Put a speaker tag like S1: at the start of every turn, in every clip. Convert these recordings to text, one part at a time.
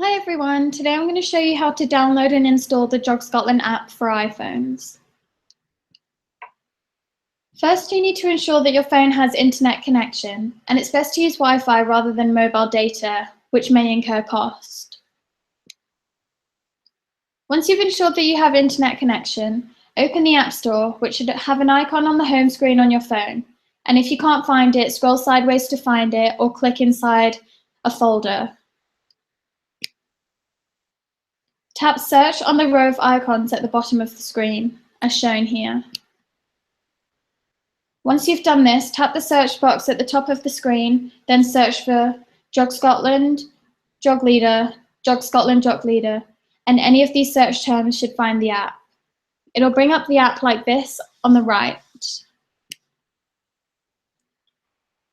S1: Hi everyone, today I'm going to show you how to download and install the JogScotland app for iPhones. First, you need to ensure that your phone has internet connection, and it's best to use Wi-Fi rather than mobile data, which may incur cost. Once you've ensured that you have internet connection, open the App Store, which should have an icon on the home screen on your phone, and if you can't find it, scroll sideways to find it or click inside a folder. Tap Search on the row of icons at the bottom of the screen, as shown here. Once you've done this, tap the search box at the top of the screen, then search for JogScotland, JogLeader, JogScotland JogLeader, and any of these search terms should find the app. It'll bring up the app like this on the right.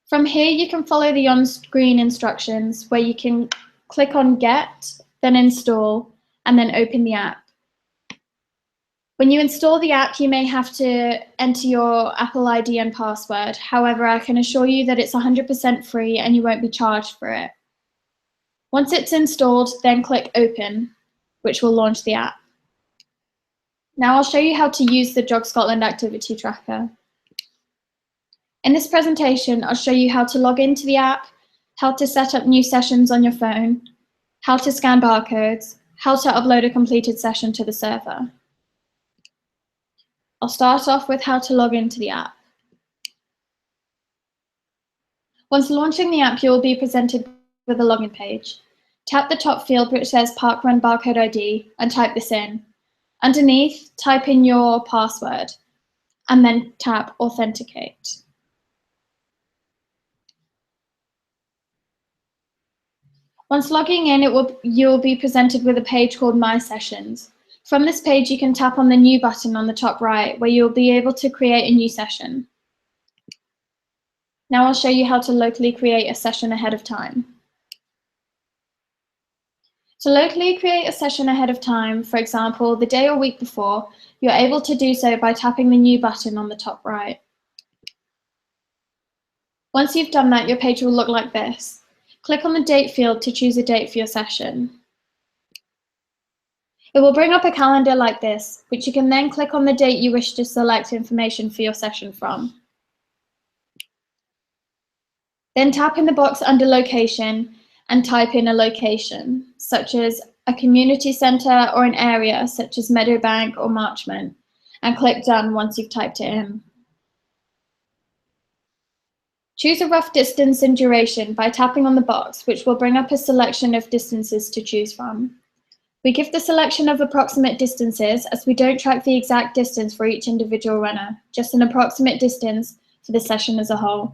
S1: From here, you can follow the on-screen instructions where you can click on Get, then Install, and then open the app. When you install the app, you may have to enter your Apple ID and password. However, I can assure you that it's 100% free and you won't be charged for it. Once it's installed, then click Open, which will launch the app. Now I'll show you how to use the JogScotland activity tracker. In this presentation, I'll show you how to log into the app, how to set up new sessions on your phone, how to scan barcodes, how to upload a completed session to the server. I'll start off with how to log into the app. Once launching the app, you will be presented with a login page. Tap the top field which says Parkrun Barcode ID and type this in. Underneath, type in your password and then tap Authenticate. Once logging in, you'll be presented with a page called My Sessions. From this page, you can tap on the New button on the top right, where you'll be able to create a new session. Now I'll show you how to locally create a session ahead of time. To locally create a session ahead of time, for example, the day or week before, you're able to do so by tapping the New button on the top right. Once you've done that, your page will look like this. Click on the Date field to choose a date for your session. It will bring up a calendar like this, which you can then click on the date you wish to select information for your session from. Then tap in the box under Location and type in a location, such as a community centre or an area such as Meadowbank or Marchmont, and click Done once you've typed it in. Choose a rough distance and duration by tapping on the box, which will bring up a selection of distances to choose from. We give the selection of approximate distances as we don't track the exact distance for each individual runner, just an approximate distance for the session as a whole.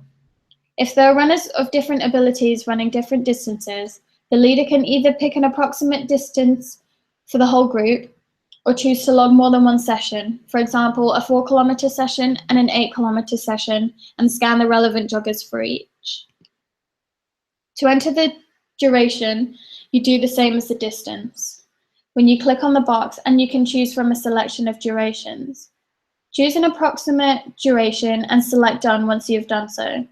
S1: If there are runners of different abilities running different distances, the leader can either pick an approximate distance for the whole group or choose to log more than one session, for example, a 4-kilometre session and an 8-kilometre session, and scan the relevant joggers for each. To enter the duration, you do the same as the distance. When you click on the box, and you can choose from a selection of durations. Choose an approximate duration and select Done once you've done so.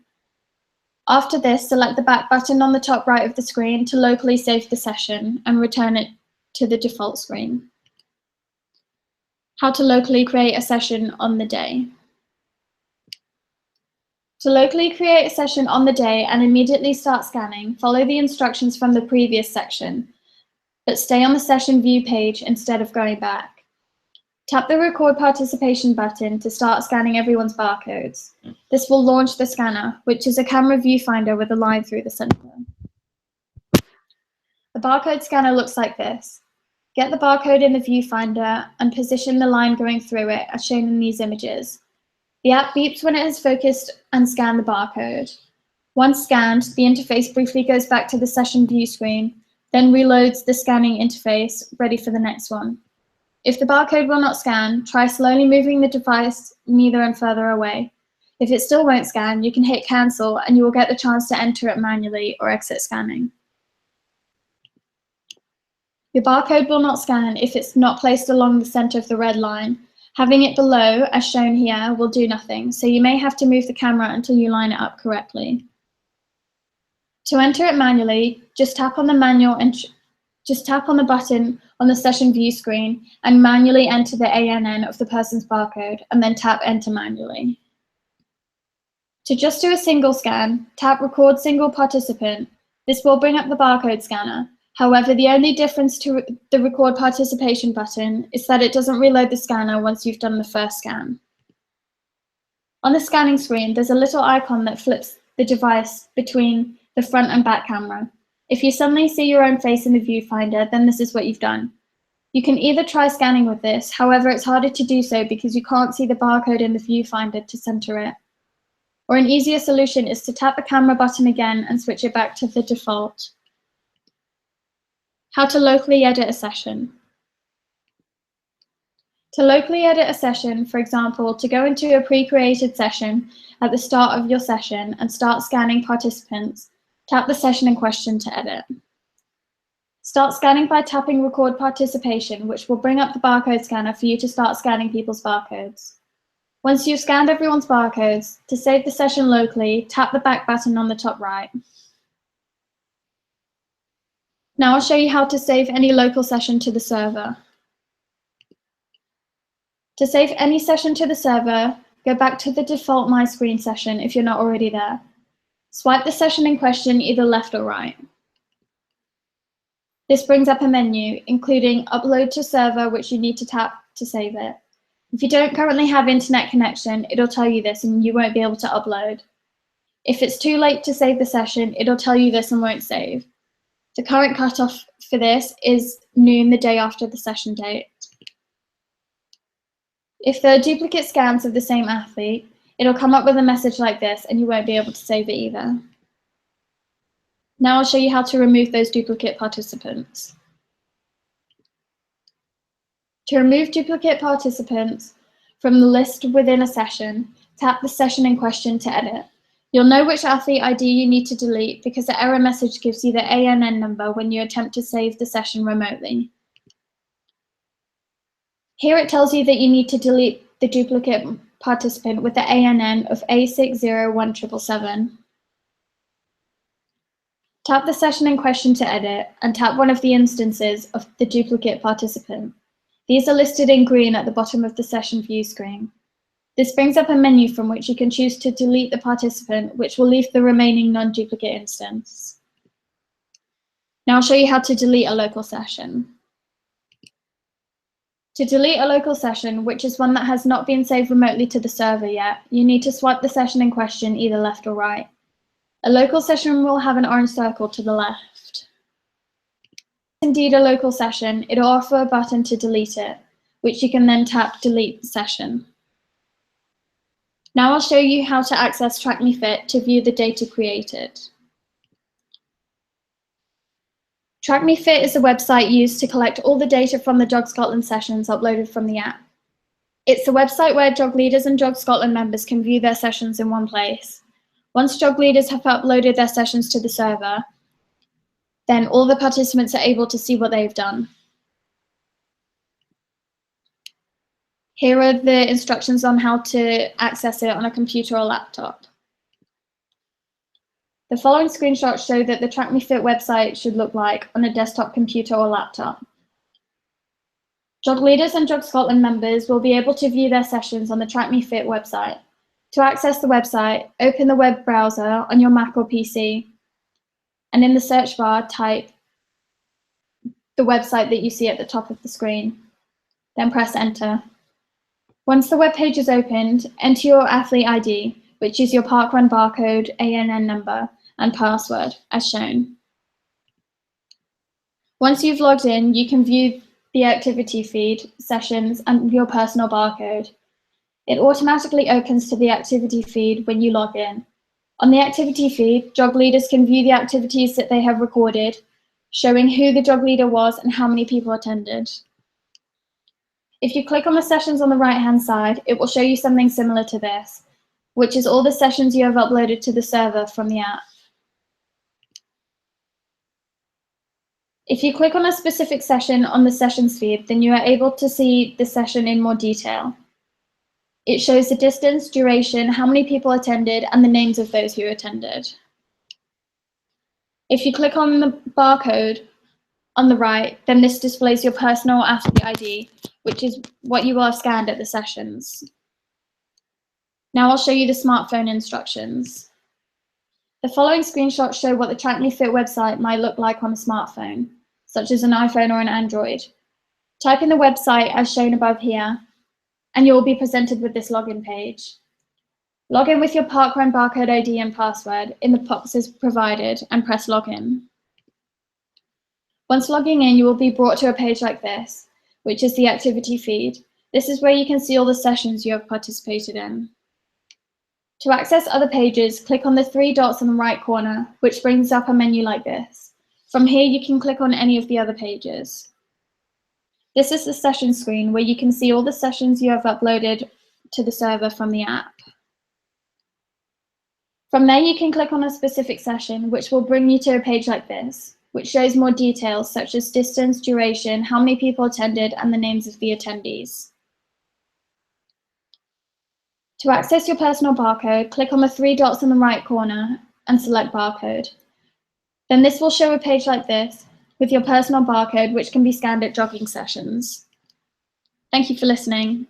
S1: After this, select the back button on the top right of the screen to locally save the session and return it to the default screen. How to locally create a session on the day. To locally create a session on the day and immediately start scanning, follow the instructions from the previous section, but stay on the session view page instead of going back. Tap the Record Participation button to start scanning everyone's barcodes. This will launch the scanner, which is a camera viewfinder with a line through the center. The barcode scanner looks like this. Get the barcode in the viewfinder and position the line going through it as shown in these images. The app beeps when it has focused and scanned the barcode. Once scanned, the interface briefly goes back to the session view screen, then reloads the scanning interface, ready for the next one. If the barcode will not scan, try slowly moving the device neither and further away. If it still won't scan, you can hit cancel and you will get the chance to enter it manually or exit scanning. Your barcode will not scan if it's not placed along the center of the red line. Having it below, as shown here, will do nothing, so you may have to move the camera until you line it up correctly. To enter it manually, just tap on the manual Just tap on the button on the session view screen and manually enter the ANN of the person's barcode, and then tap Enter manually. To just do a single scan, tap Record Single Participant. This will bring up the barcode scanner. However, the only difference to the Record Participation button is that it doesn't reload the scanner once you've done the first scan. On the scanning screen, there's a little icon that flips the device between the front and back camera. If you suddenly see your own face in the viewfinder, then this is what you've done. You can either try scanning with this, however, it's harder to do so because you can't see the barcode in the viewfinder to center it. Or an easier solution is to tap the camera button again and switch it back to the default. How to locally edit a session. To locally edit a session, for example, to go into a pre-created session at the start of your session and start scanning participants, tap the session in question to edit. Start scanning by tapping Record Participation, which will bring up the barcode scanner for you to start scanning people's barcodes. Once you've scanned everyone's barcodes, to save the session locally, tap the back button on the top right. Now I'll show you how to save any local session to the server. To save any session to the server, go back to the default My Screen session if you're not already there. Swipe the session in question either left or right. This brings up a menu, including Upload to Server, which you need to tap to save it. If you don't currently have internet connection, it'll tell you this and you won't be able to upload. If it's too late to save the session, it'll tell you this and won't save. The current cutoff for this is noon the day after the session date. If there are duplicate scans of the same athlete, it'll come up with a message like this and you won't be able to save it either. Now I'll show you how to remove those duplicate participants. To remove duplicate participants from the list within a session, tap the session in question to edit. You'll know which athlete ID you need to delete because the error message gives you the ANN number when you attempt to save the session remotely. Here it tells you that you need to delete the duplicate participant with the ANN of A601777. Tap the session in question to edit and tap one of the instances of the duplicate participant. These are listed in green at the bottom of the session view screen. This brings up a menu from which you can choose to delete the participant, which will leave the remaining non-duplicate instance. Now I'll show you how to delete a local session. To delete a local session, which is one that has not been saved remotely to the server yet, you need to swipe the session in question either left or right. A local session will have an orange circle to the left. Indeed a local session, it'll offer a button to delete it, which you can then tap Delete Session. Now I'll show you how to access TrackMeFit to view the data created. TrackMeFit is a website used to collect all the data from the JogScotland sessions uploaded from the app. It's a website where Jog leaders and JogScotland members can view their sessions in one place. Once Jog leaders have uploaded their sessions to the server, then all the participants are able to see what they've done. Here are the instructions on how to access it on a computer or laptop. The following screenshots show that the TrackMeFit website should look like on a desktop computer or laptop. Jog leaders and JogScotland members will be able to view their sessions on the TrackMeFit website. To access the website, open the web browser on your Mac or PC, and in the search bar, type the website that you see at the top of the screen. Then press enter. Once the web page is opened, enter your athlete ID, which is your parkrun barcode, ANN number, and password, as shown. Once you've logged in, you can view the activity feed, sessions, and your personal barcode. It automatically opens to the activity feed when you log in. On the activity feed, Jog leaders can view the activities that they have recorded, showing who the Jog leader was and how many people attended. If you click on the sessions on the right-hand side, it will show you something similar to this, which is all the sessions you have uploaded to the server from the app. If you click on a specific session on the sessions feed, then you are able to see the session in more detail. It shows the distance, duration, how many people attended, and the names of those who attended. If you click on the barcode on the right, then this displays your personal athlete ID, which is what you will have scanned at the sessions. Now I'll show you the smartphone instructions. The following screenshots show what the Track Me Fit website might look like on a smartphone, such as an iPhone or an Android. Type in the website as shown above here, and you will be presented with this login page. Log in with your parkrun barcode ID and password in the boxes provided and press login. Once logging in, you will be brought to a page like this, which is the activity feed. This is where you can see all the sessions you have participated in. To access other pages, click on the 3 dots in the right corner, which brings up a menu like this. From here, you can click on any of the other pages. This is the session screen where you can see all the sessions you have uploaded to the server from the app. From there, you can click on a specific session, which will bring you to a page like this, which shows more details such as distance, duration, how many people attended, and the names of the attendees. To access your personal barcode, click on the 3 dots in the right corner and select barcode. Then this will show a page like this with your personal barcode, which can be scanned at jogging sessions. Thank you for listening.